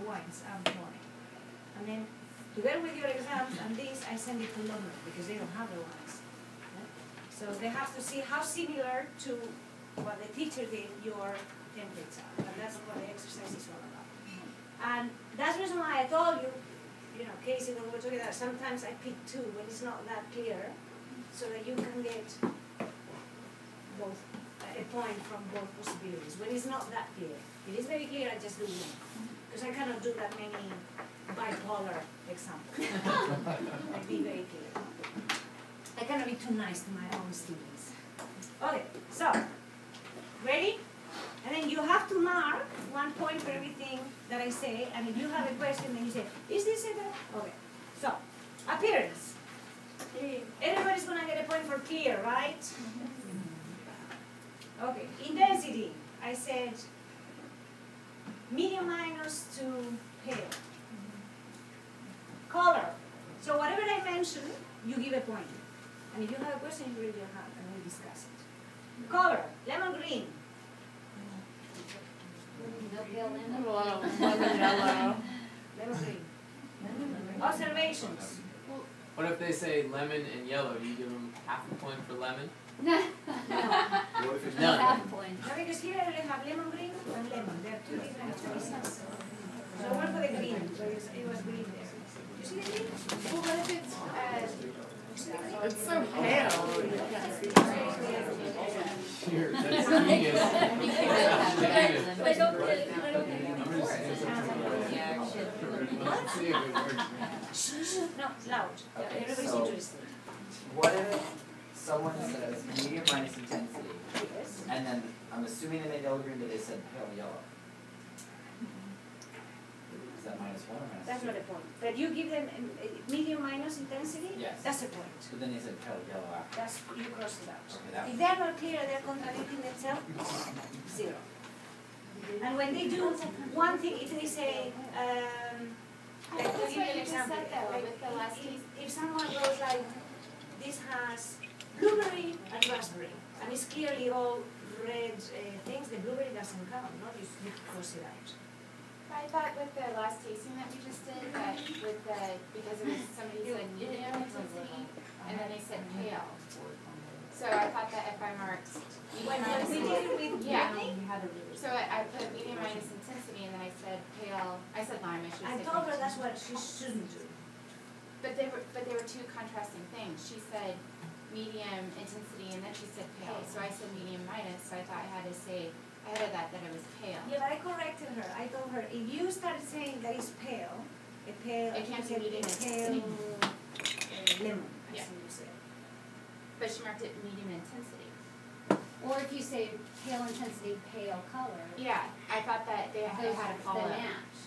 points and point. And then, together with your exams and this, I send it to London because they don't have the ones. So they have to see how similar to what the teacher did your templates are. And that's what the exercise is all about. And that's the reason why I told you, Casey, when we're talking about sometimes I pick two when it's not that clear, so that you can get both a point from both possibilities. When it's not that clear. If it is very clear, I just do one. Because I cannot do that many bipolar examples. I'd be very clear. I cannot be too nice to my own students. Okay, so, ready? And then you have to mark 1 point for everything that I say, and if you have a question, then you say, is this it? Okay, so, appearance. Everybody's going to get a point for clear, right? Okay, intensity. I said medium minus to pale. Color. So whatever I mention, you give a point. And if you have a question, you raise your hand and we discuss it. Color. Lemon green. No pale lemon. Lemon green. Observations. What if they say lemon and yellow? Do you give them half a point for lemon? No. What if it's Half none? point. No, because here I have lemon green and lemon. There are two different choices. So one for the green. So it was green there. You see the green? Well, what if it's, It's so pale. Here, that's genius. I don't get it. I don't get it. Let's see if it works. No, loud. Everybody's So- interested. What if someone says medium minus intensity, Yes. and then I'm assuming they made yellow green, but they said pale yellow. Is that -1 or -2? That's not a point. But you give them medium minus intensity, Yes. that's a point. But then they said pale yellow after. That's, you cross it out. Okay, that If they're not clear, they're contradicting themselves, 0. And when they do one thing, if they say, like, to That's give you what an you just example, said though, like, with the last piece. if someone goes like, this has blueberry and raspberry, and it's clearly all red things, the blueberry doesn't count, no? You cross it out. I thought with the last tasting that we just did, that with the, because it was, somebody said medium intensity, and then they said pale. So I thought that if I marked When medium we minus, did it with Yeah. Brittany, so I put medium minus intensity, and then I said pale, I said lime, I should I say. told her pale. that's what she shouldn't do. But they were two contrasting things. She said medium intensity, and then she said pale. So I said medium minus, so I thought I had to say ahead of that it was pale. Yeah, but I corrected her. I told her, if you start saying that it's pale, a pale, It can't I think be you said medium pale lemon, I Yeah. think you said. But she marked it medium intensity. Or if you say pale intensity, pale color. Yeah, I thought that they had to follow The it. match.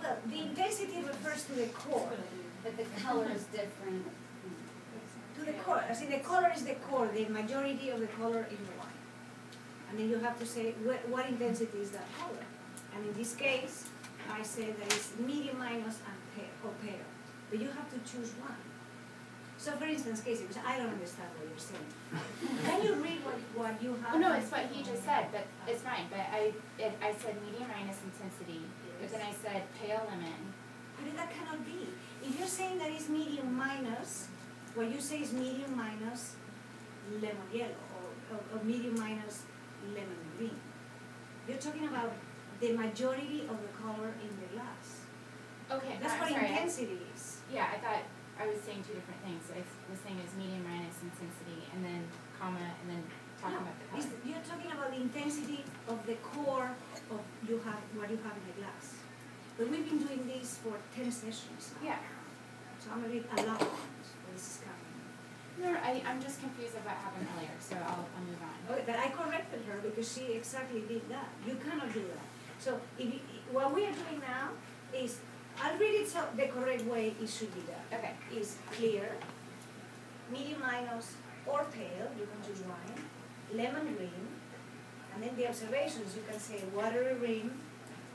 Well, the intensity refers to the core. But the color is different. To the core. I see the color is the core, the majority of the color in the wine. And then you have to say what intensity is that color. And in this case, I say that it's medium minus and pale, or pale. But you have to choose one. So for instance, Casey, because I don't understand what you're saying. Can you read what you have? Oh, no, it's what he just said, but it's fine. But I said medium minus intensity, but then I said pale lemon. But that cannot be. If you're saying that it's medium minus, what you say is medium minus lemon yellow, or medium minus lemon green. You're talking about the majority of the color in the glass. Okay, That's I'm what sorry. intensity is. Yeah, I thought I was saying two different things. I was saying it was medium minus intensity, and then comma, and then talking about the color. You're talking about the intensity of the core of what you have in the glass. But we've been doing this for 10 sessions now. Yeah. So I'm a bit alarmed where this is coming. No, I'm just confused about what happened earlier, so I'll move on. Okay, but I corrected her because she exactly did that. You cannot do that. So what we are doing now is, I'll read it so the correct way it should be done. Okay. Is clear, medium minus or pale, you can choose wine, lemon green, and then the observations, you can say watery rim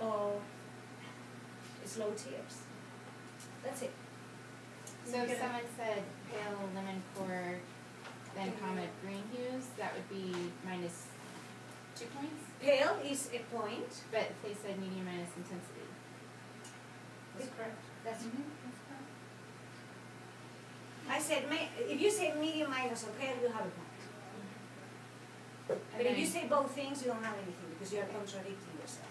or slow tears. That's it. So if someone said pale lemon core, then comma green hues, that would be minus 2 points? Pale is a point. But if they said medium minus intensity. I said, if you say medium minus or pale, you have a point. But if you say both things, you don't have anything because you are contradicting yourself.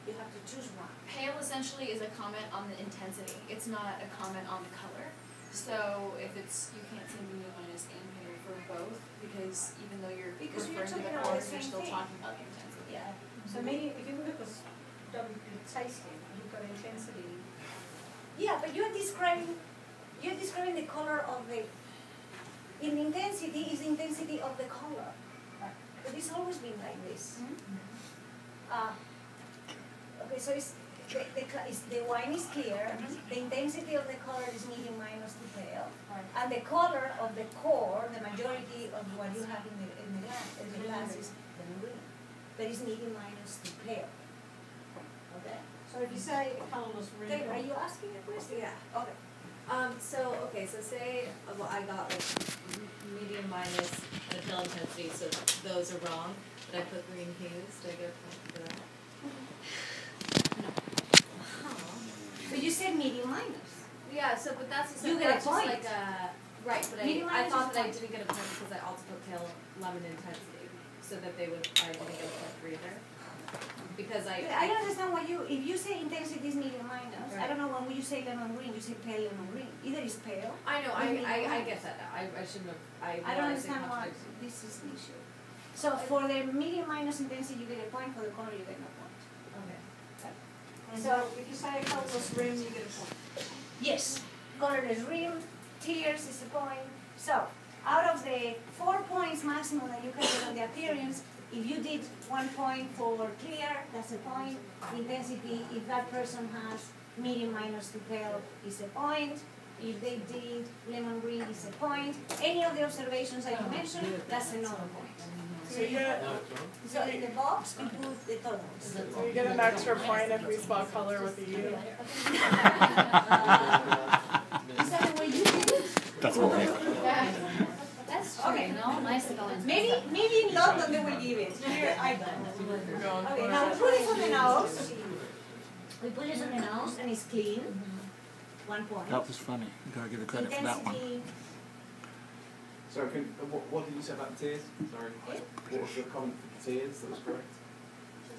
You have to choose one. Pale essentially is a comment on the intensity. It's not a comment on the color. So if it's, you can't say medium minus and pale for both because even though you're Because you're referring to the talking about color, the you're same still thing. talking about the intensity. Yeah. So maybe if you look at tasting, you've got intensity. Yeah, but you're describing the color of the. In intensity is the intensity of the color. But it's always been like this. Okay, so it's the wine is clear. The intensity of the color is medium minus to pale, and the color of the core, the majority of what you have in the glass is lemon green. That is medium minus to pale. Okay. So if you say colourless red. Dave, are you asking a question? Yeah. Okay. So say, well, I got like medium minus and a pale intensity, so those are wrong, but I put green hues, do I get a point for that? But you said medium minus. Yeah, so, but that's, You get a that's just point. like a, right, but Medium I minus thought is that I point. didn't get a point because I also put pale lemon intensity, so that they would, I didn't get a point for either. Because I don't understand what if you say intensity is medium minus, I Right. don't know when you say lemon green, you say pale lemon green. Either is pale. I know, Medium I minus. get that now, I shouldn't have, I I don't realized it understand why contradicts. this is an issue. So for the medium minus intensity, you get a point. For the color, you get no point. Okay. And so if you say colourless rim, you get a point. Yes. Colorless rim, tears is a point. So out of the 4 points maximum that you can get on the appearance, if you did 1 point for clear, that's a point. Intensity, if that person has medium minus to pale, is a point. If they did lemon green, is a point. Any of the observations that you mentioned, that's another point. So you get, No, it's wrong. So in the box, we put the totals. So you get an extra point if we spell color with a U. Is that the way you did it? That's true, Okay. no, nice spelling. Maybe in London they will give it. Here I don't. We're going Okay, for now it. we put it on the nose. We put it on the nose and it's clean. 1 point. That was funny. You gotta give the credit for that one. Intensity. Sorry, what did you say about the tears? Sorry. What was your comment for the tears that was correct?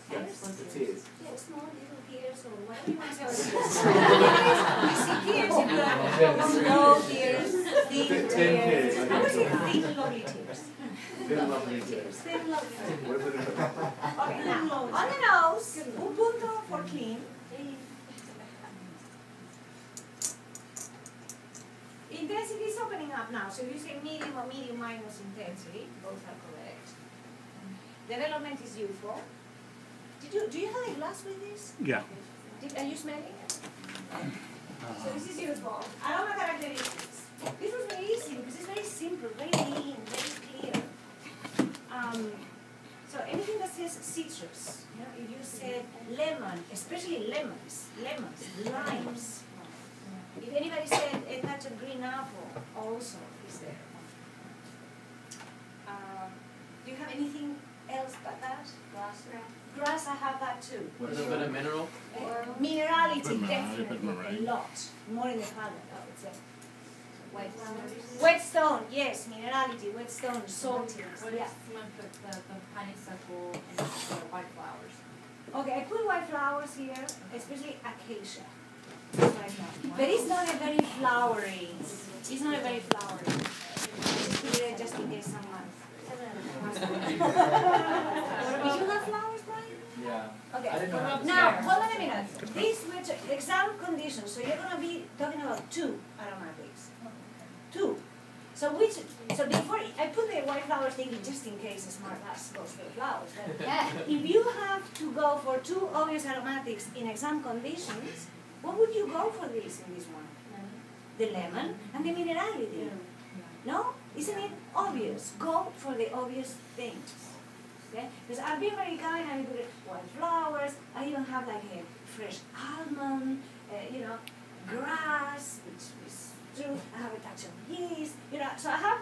Yes, the tears. Yeah, small little tears or whatever you want to say. You see tears in black, low tears, thin Thin tears. tears. I would say thin lovely tears. Thin lovely tears. Thin lovely tears. What was it? Okay, now, on the nose, un punto for clean. Intensity is opening up now, so if you say medium or medium minus intensity, both are correct. Development is youthful. Do you have a glass with this? Yeah. Are you smelling it? So this is youthful. Aroma characteristics. This was very easy because it's very simple, very lean, very clear. So anything that says citrus, you know, if you said lemon, especially lemons, limes. If anybody said a touch of green apple, also is there. Do you have anything else but that? Grass, I have that too. A little bit of mineral. Minerality, definitely, a lot. More in the palate, I would say. Whetstone, yes, minerality, whetstone, salty. Yeah. The honeysuckle and the white flowers. Okay, I put white flowers here, especially acacia. But it's not a very flowery. It's not a very flowery. Just put it just in case someone. Did you have flowers, Brian? Yeah. Okay. I didn't know how to Now, spell. hold on a minute. These were exam conditions, so you're gonna be talking about 2 aromatics. 2. So before I put the white flowers thinking just in case a smart ass goes for the flowers. But if you have to go for 2 obvious aromatics in exam conditions, what would you go for this in this one? The lemon and the minerality. No? Isn't it obvious? Go for the obvious things. Okay? Because I've been very kind, I put white flowers, I even have like a fresh almond, grass, which is true, I have a touch of yeast, so I have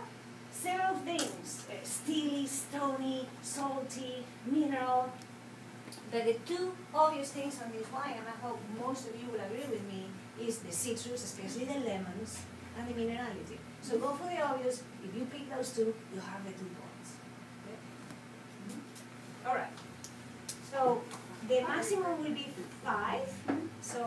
several things, steely, stony, salty, mineral. But the 2 obvious things on this wine, and I hope most of you will agree with me, is the citrus, especially the lemons, and the minerality. So go for the obvious. If you pick those two, you have the 2 points. Okay? All right. So the maximum will be 5. So